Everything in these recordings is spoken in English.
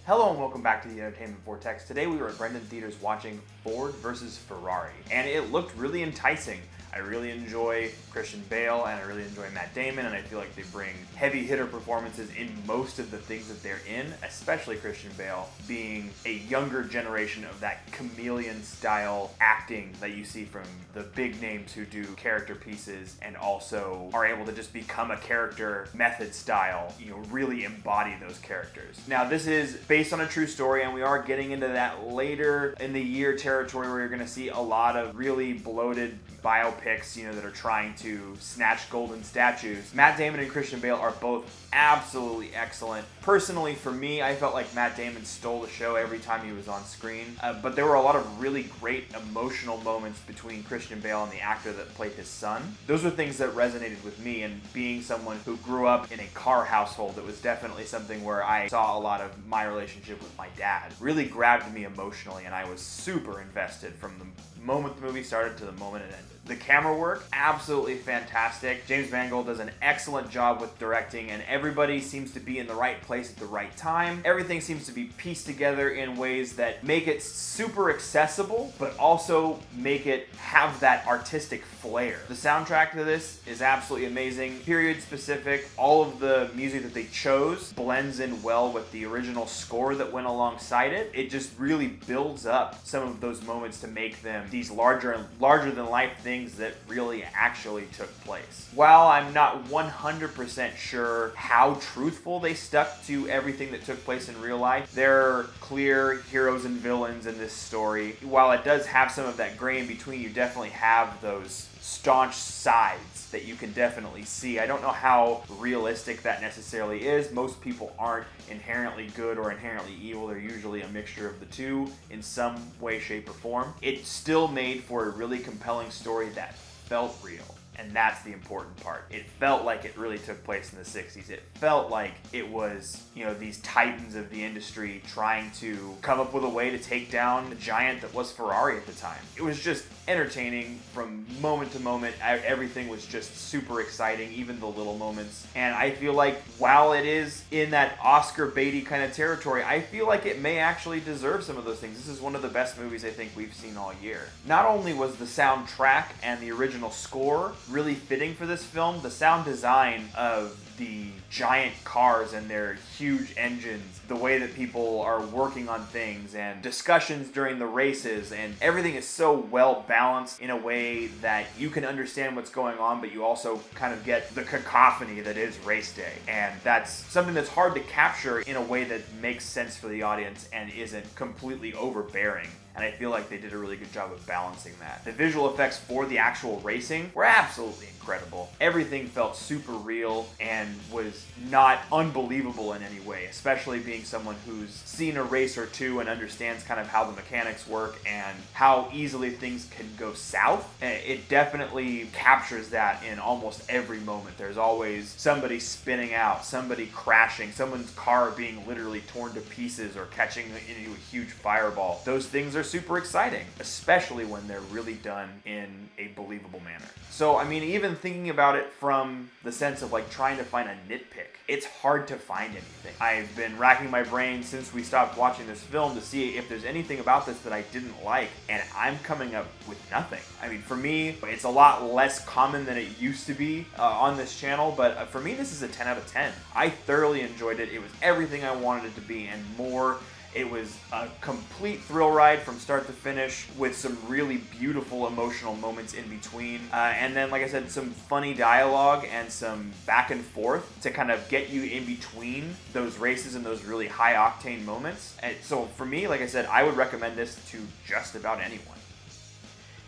Hello and welcome back to the Entertainment Vortex. Today we were at Brendan Theaters watching Ford versus Ferrari, and it looked really enticing. I really enjoy Christian Bale and I really enjoy Matt Damon, and I feel like they bring heavy hitter performances in most of the things that they're in, especially Christian Bale being a younger generation of that chameleon style acting that you see from the big names who do character pieces and also are able to just become a character method style, really embody those characters. Now this is based on a true story, and we are getting into that later in the year territory where you're going to see a lot of really bloated biopics, that are trying to snatch golden statues. Matt Damon and Christian Bale are both absolutely excellent. Personally, for me, I felt like Matt Damon stole the show every time he was on screen, but there were a lot of really great emotional moments between Christian Bale and the actor that played his son. Those were things that resonated with me, and being someone who grew up in a car household, it was definitely something where I saw a lot of my relationship with my dad. Really grabbed me emotionally, and I was super invested from the moment the movie started to the moment it ended. The camera work, absolutely fantastic. James Mangold does an excellent job with directing, and everybody seems to be in the right place at the right time. Everything seems to be pieced together in ways that make it super accessible, but also make it have that artistic flair. The soundtrack to this is absolutely amazing, period specific. All of the music that they chose blends in well with the original score that went alongside it. It just really builds up some of those moments to make them these larger than life things that really actually took place. While I'm not 100% sure how truthful they stuck to everything that took place in real life, there are clear heroes and villains in this story. While it does have some of that gray in between, you definitely have those staunch sides that you can definitely see. I don't know how realistic that necessarily is. Most people aren't inherently good or inherently evil. They're usually a mixture of the two in some way, shape, or form. It still made for a really compelling story that felt real. And that's the important part. It felt like it really took place in the 60s. It felt like it was, these titans of the industry trying to come up with a way to take down the giant that was Ferrari at the time. It was just entertaining from moment to moment. Everything was just super exciting, even the little moments. And I feel like while it is in that Oscar baity kind of territory, I feel like it may actually deserve some of those things. This is one of the best movies I think we've seen all year. Not only was the soundtrack and the original score really fitting for this film, the sound design of the giant cars and their huge engines, the way that people are working on things, and discussions during the races, and everything is so well balanced in a way that you can understand what's going on, but you also kind of get the cacophony that is race day. And that's something that's hard to capture in a way that makes sense for the audience and isn't completely overbearing. And I feel like they did a really good job of balancing that. The visual effects for the actual racing were absolutely incredible. Everything felt super real and was not unbelievable in any way, especially being someone who's seen a race or two and understands kind of how the mechanics work and how easily things can go south. It definitely captures that in almost every moment. There's always somebody spinning out, somebody crashing, someone's car being literally torn to pieces or catching into a huge fireball. Those things are super exciting, especially when they're really done in a believable manner. So, even thinking about it from the sense of trying to find a nitpick, it's hard to find anything. I've been racking my brain since we stopped watching this film to see if there's anything about this that I didn't like, and I'm coming up with nothing. For me, it's a lot less common than it used to be on this channel, but for me, this is a 10 out of 10. I thoroughly enjoyed it. It was everything I wanted it to be and more. It was a complete thrill ride from start to finish with some really beautiful emotional moments in between. And then, like I said, some funny dialogue and some back and forth to kind of get you in between those races and those really high octane moments. And so for me, like I said, I would recommend this to just about anyone.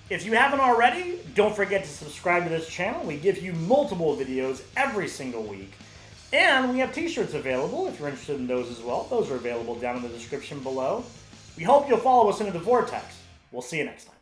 If you haven't already, don't forget to subscribe to this channel. We give you multiple videos every single week. And we have t-shirts available if you're interested in those as well. Those are available down in the description below. We hope you'll follow us into the Vortex. We'll see you next time.